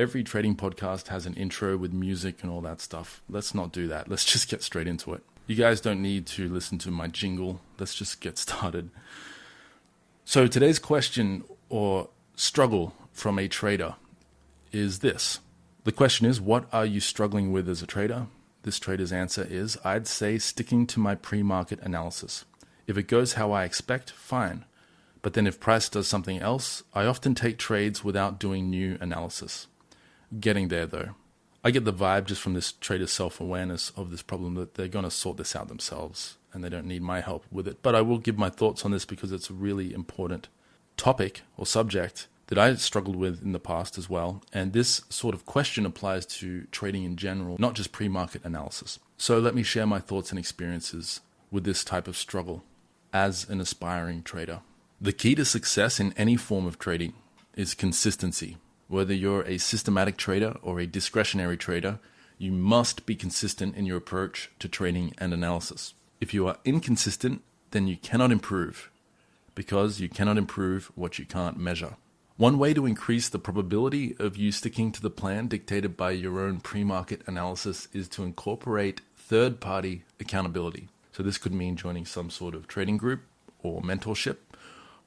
Every trading podcast has an intro with music and all that stuff. Let's not do that. Let's just get straight into it. You guys don't need to listen to my jingle. Let's just get started. So today's question or struggle from a trader is this. The question is, what are you struggling with as a trader? This trader's answer is, I'd say sticking to my pre-market analysis. If it goes how I expect, fine. But then if price does something else, I often take trades without doing new analysis. Getting there though. I get the vibe just from this trader's self-awareness of this problem that they're going to sort this out themselves and they don't need my help with it. But I will give my thoughts on this because it's a really important topic or subject that I struggled with in the past as well. And this sort of question applies to trading in general, not just pre-market analysis. So let me share my thoughts and experiences with this type of struggle as an aspiring trader. The key to success in any form of trading is consistency. Whether you're a systematic trader or a discretionary trader, you must be consistent in your approach to trading and analysis. If you are inconsistent, then you cannot improve, because you cannot improve what you can't measure. One way to increase the probability of you sticking to the plan dictated by your own pre-market analysis is to incorporate third-party accountability. So this could mean joining some sort of trading group or mentorship,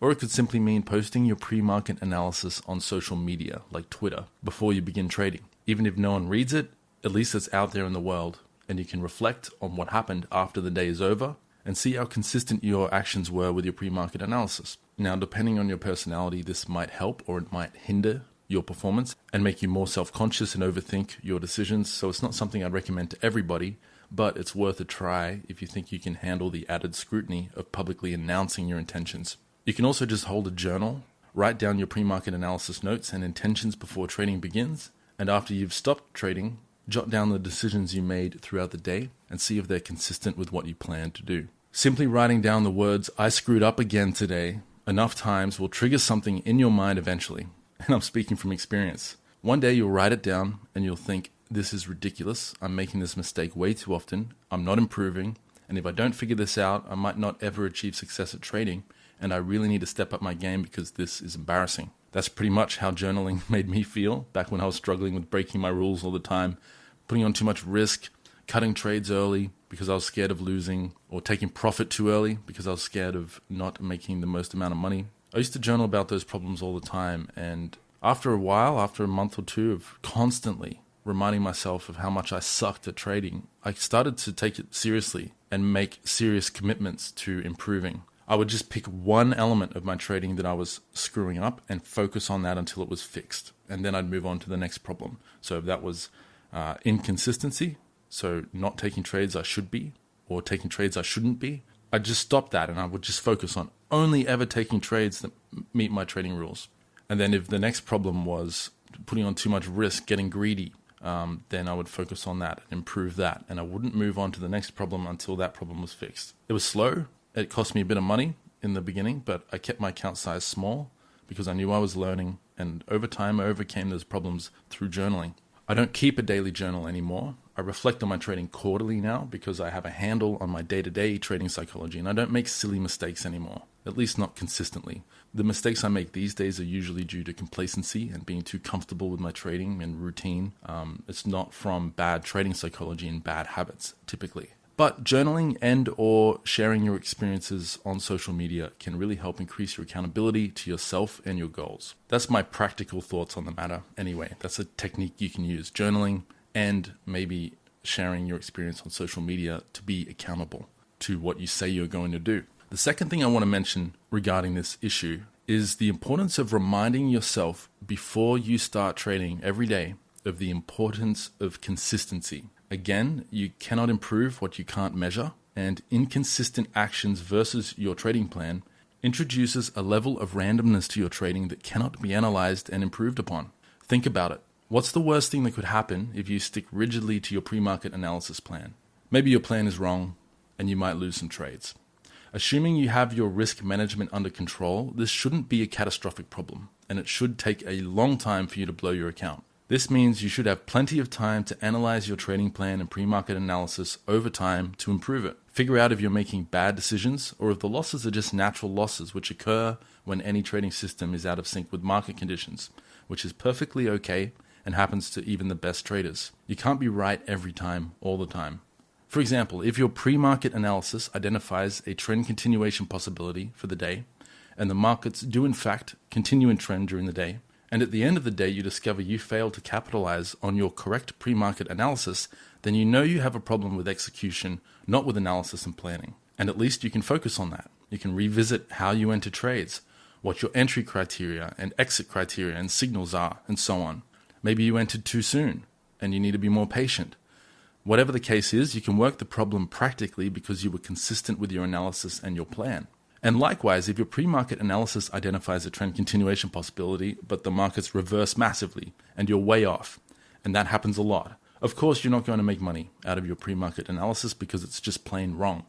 or it could simply mean posting your pre-market analysis on social media like Twitter before you begin trading. Even if no one reads it, at least it's out there in the world, and you can reflect on what happened after the day is over and see how consistent your actions were with your pre-market analysis. Now, depending on your personality, this might help or it might hinder your performance and make you more self-conscious and overthink your decisions. So it's not something I'd recommend to everybody, but it's worth a try if you think you can handle the added scrutiny of publicly announcing your intentions. You can also just hold a journal, write down your pre-market analysis notes and intentions before trading begins, and after you've stopped trading, jot down the decisions you made throughout the day and see if they're consistent with what you plan to do. Simply writing down the words, "I screwed up again today," enough times will trigger something in your mind eventually. And I'm speaking from experience. One day you'll write it down and you'll think, this is ridiculous. I'm making this mistake way too often. I'm not improving. And if I don't figure this out, I might not ever achieve success at trading. And I really need to step up my game because this is embarrassing. That's pretty much how journaling made me feel back when I was struggling with breaking my rules all the time, putting on too much risk, cutting trades early because I was scared of losing, or taking profit too early because I was scared of not making the most amount of money. I used to journal about those problems all the time, and after a while, after a month or two of constantly reminding myself of how much I sucked at trading, I started to take it seriously and make serious commitments to improving. I would just pick one element of my trading that I was screwing up and focus on that until it was fixed. And then I'd move on to the next problem. So if that was inconsistency, so not taking trades I should be, or taking trades I shouldn't be, I'd just stop that and I would just focus on only ever taking trades that meet my trading rules. And then if the next problem was putting on too much risk, getting greedy, then I would focus on that and improve that. And I wouldn't move on to the next problem until that problem was fixed. It was slow. It cost me a bit of money in the beginning, but I kept my account size small because I knew I was learning. And over time, I overcame those problems through journaling. I don't keep a daily journal anymore. I reflect on my trading quarterly now because I have a handle on my day-to-day trading psychology, and I don't make silly mistakes anymore, at least not consistently. The mistakes I make these days are usually due to complacency and being too comfortable with my trading and routine. It's not from bad trading psychology and bad habits, typically. But journaling and or sharing your experiences on social media can really help increase your accountability to yourself and your goals. That's my practical thoughts on the matter. Anyway, that's a technique you can use, journaling and maybe sharing your experience on social media to be accountable to what you say you're going to do. The second thing I want to mention regarding this issue is the importance of reminding yourself before you start trading every day of the importance of consistency. Again, you cannot improve what you can't measure, and inconsistent actions versus your trading plan introduces a level of randomness to your trading that cannot be analyzed and improved upon. Think about it. What's the worst thing that could happen if you stick rigidly to your pre-market analysis plan? Maybe your plan is wrong and you might lose some trades. Assuming you have your risk management under control, this shouldn't be a catastrophic problem, and it should take a long time for you to blow your account. This means you should have plenty of time to analyze your trading plan and pre-market analysis over time to improve it. Figure out if you're making bad decisions or if the losses are just natural losses which occur when any trading system is out of sync with market conditions, which is perfectly okay and happens to even the best traders. You can't be right every time, all the time. For example, if your pre-market analysis identifies a trend continuation possibility for the day, and the markets do in fact continue in trend during the day, and at the end of the day you discover you failed to capitalize on your correct pre-market analysis, then you know you have a problem with execution, not with analysis and planning. And at least you can focus on that. You can revisit how you enter trades, what your entry criteria and exit criteria and signals are, and so on. Maybe you entered too soon and you need to be more patient. Whatever the case is, you can work the problem practically because you were consistent with your analysis and your plan. And likewise, if your pre-market analysis identifies a trend continuation possibility, but the markets reverse massively and you're way off, and that happens a lot, of course you're not going to make money out of your pre-market analysis because it's just plain wrong.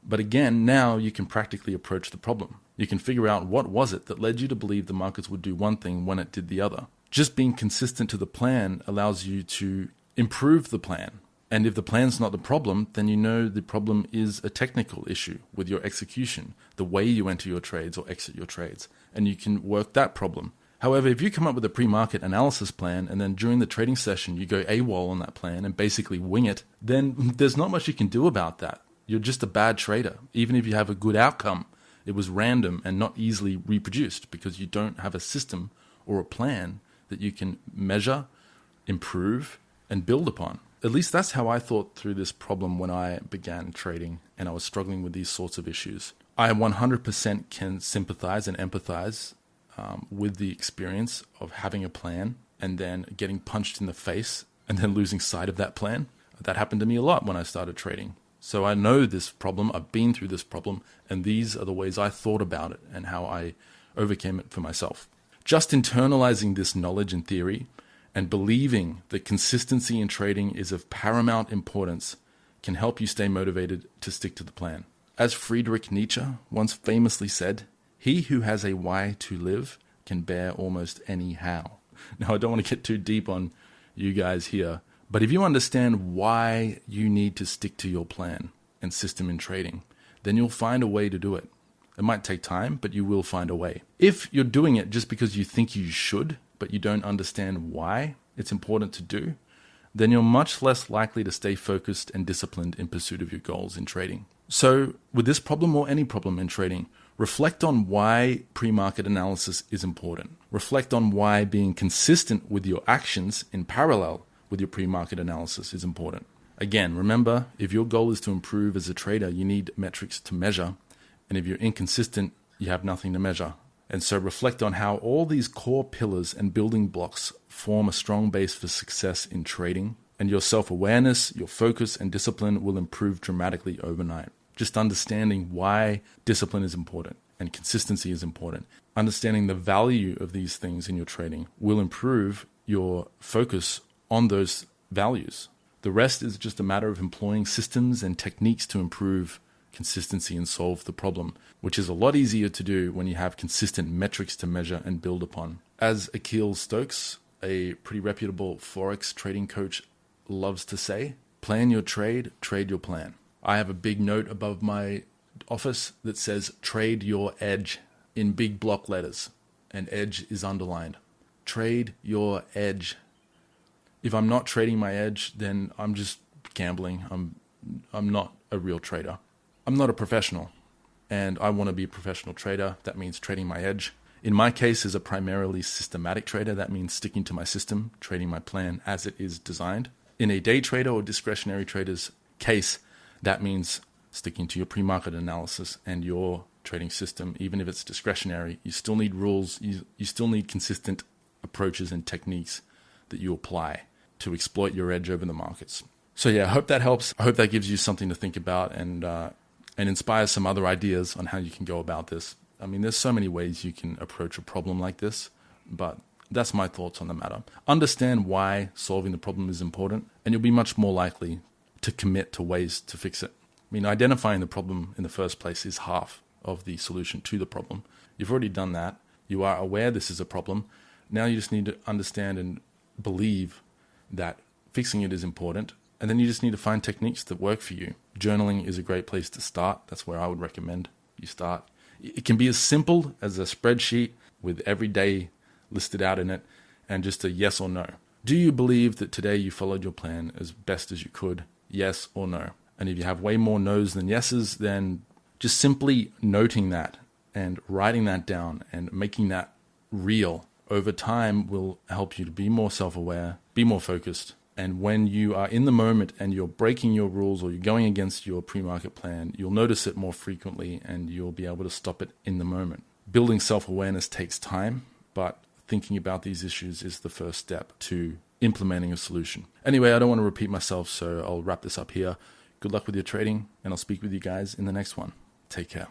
But again, now you can practically approach the problem. You can figure out what was it that led you to believe the markets would do one thing when it did the other. Just being consistent to the plan allows you to improve the plan. And if the plan's not the problem, then you know the problem is a technical issue with your execution, the way you enter your trades or exit your trades, and you can work that problem. However, if you come up with a pre-market analysis plan and then during the trading session you go AWOL on that plan and basically wing it, then there's not much you can do about that. You're just a bad trader. Even if you have a good outcome, it was random and not easily reproduced because you don't have a system or a plan that you can measure, improve, and build upon. At least that's how I thought through this problem when I began trading and I was struggling with these sorts of issues. I 100% can sympathize and empathize with the experience of having a plan and then getting punched in the face and then losing sight of that plan. That happened to me a lot when I started trading. So I know this problem, I've been through this problem, and these are the ways I thought about it and how I overcame it for myself. Just internalizing this knowledge and theory and believing that consistency in trading is of paramount importance can help you stay motivated to stick to the plan. As Friedrich Nietzsche once famously said, "He who has a why to live can bear almost any how." Now, I don't want to get too deep on you guys here, but if you understand why you need to stick to your plan and system in trading, then you'll find a way to do it. It might take time, but you will find a way. If you're doing it just because you think you should, but you don't understand why it's important to do, then you're much less likely to stay focused and disciplined in pursuit of your goals in trading. So with this problem or any problem in trading, reflect on why pre-market analysis is important. Reflect on why being consistent with your actions in parallel with your pre-market analysis is important. Again, remember, if your goal is to improve as a trader, you need metrics to measure. And if you're inconsistent, you have nothing to measure. And so reflect on how all these core pillars and building blocks form a strong base for success in trading. And your self-awareness, your focus, and discipline will improve dramatically overnight. Just understanding why discipline is important and consistency is important. Understanding the value of these things in your trading will improve your focus on those values. The rest is just a matter of employing systems and techniques to improve consistency and solve the problem, which is a lot easier to do when you have consistent metrics to measure and build upon. As Akil Stokes, a pretty reputable Forex trading coach, loves to say, plan your trade, trade your plan. I have a big note above my office that says trade your edge in big block letters, and edge is underlined. Trade your edge. If I'm not trading my edge, then I'm just gambling. I'm not a real trader. I'm not a professional, and I want to be a professional trader. That means trading my edge. In my case, as a primarily systematic trader, that means sticking to my system, trading my plan as it is designed. In a day trader or discretionary trader's case, that means sticking to your pre-market analysis and your trading system. Even if it's discretionary, you still need rules. You still need consistent approaches and techniques that you apply to exploit your edge over the markets. So yeah, I hope that helps. I hope that gives you something to think about and inspires some other ideas on how you can go about this. I mean, there's so many ways you can approach a problem like this, but that's my thoughts on the matter. Understand why solving the problem is important, and you'll be much more likely to commit to ways to fix it. I mean, identifying the problem in the first place is half of the solution to the problem. You've already done that. You are aware this is a problem. Now you just need to understand and believe that fixing it is important. And then you just need to find techniques that work for you. Journaling is a great place to start. That's where I would recommend you start. It can be as simple as a spreadsheet with every day listed out in it and just a yes or no. Do you believe that today you followed your plan as best as you could? Yes or no? And if you have way more no's than yeses, then just simply noting that and writing that down and making that real over time will help you to be more self-aware, be more focused. And when you are in the moment and you're breaking your rules or you're going against your pre-market plan, you'll notice it more frequently and you'll be able to stop it in the moment. Building self-awareness takes time, but thinking about these issues is the first step to implementing a solution. Anyway, I don't want to repeat myself, so I'll wrap this up here. Good luck with your trading, and I'll speak with you guys in the next one. Take care.